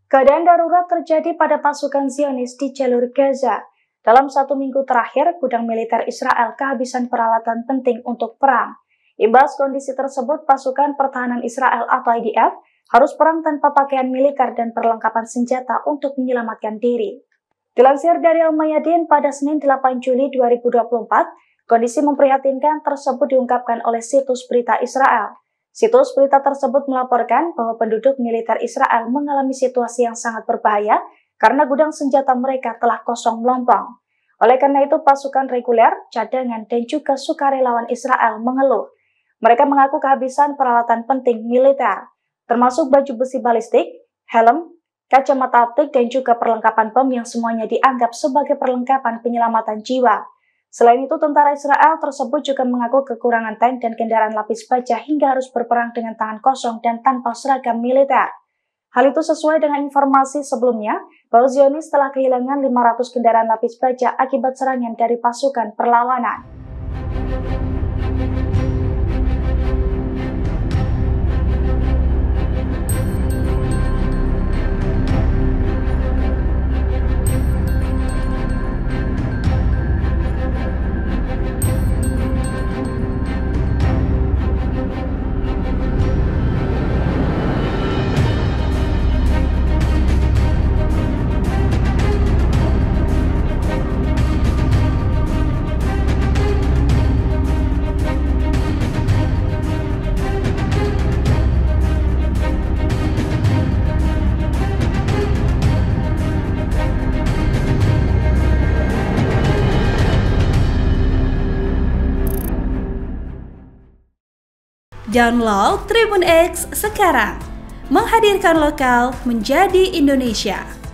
Keadaan darurat terjadi pada pasukan Zionis di jalur Gaza. Dalam 1 minggu terakhir, gudang militer Israel kehabisan peralatan penting untuk perang. Imbas kondisi tersebut, pasukan pertahanan Israel atau IDF harus perang tanpa pakaian militer dan perlengkapan senjata untuk menyelamatkan diri. Dilansir dari Al-Mayadin pada Senin 8 Juli 2024, kondisi memprihatinkan tersebut diungkapkan oleh situs berita Israel. Situs berita tersebut melaporkan bahwa penduduk militer Israel mengalami situasi yang sangat berbahaya karena gudang senjata mereka telah kosong melompong. Oleh karena itu, pasukan reguler, cadangan, dan juga sukarelawan Israel mengeluh. Mereka mengaku kehabisan peralatan penting militer, termasuk baju besi balistik, helm, kacamata optik, dan juga perlengkapan bom yang semuanya dianggap sebagai perlengkapan penyelamatan jiwa. Selain itu, tentara Israel tersebut juga mengaku kekurangan tank dan kendaraan lapis baja hingga harus berperang dengan tangan kosong dan tanpa seragam militer. Hal itu sesuai dengan informasi sebelumnya bahwa Zionis telah kehilangan 500 kendaraan lapis baja akibat serangan dari pasukan perlawanan. Download Tribun X sekarang, menghadirkan lokal menjadi Indonesia.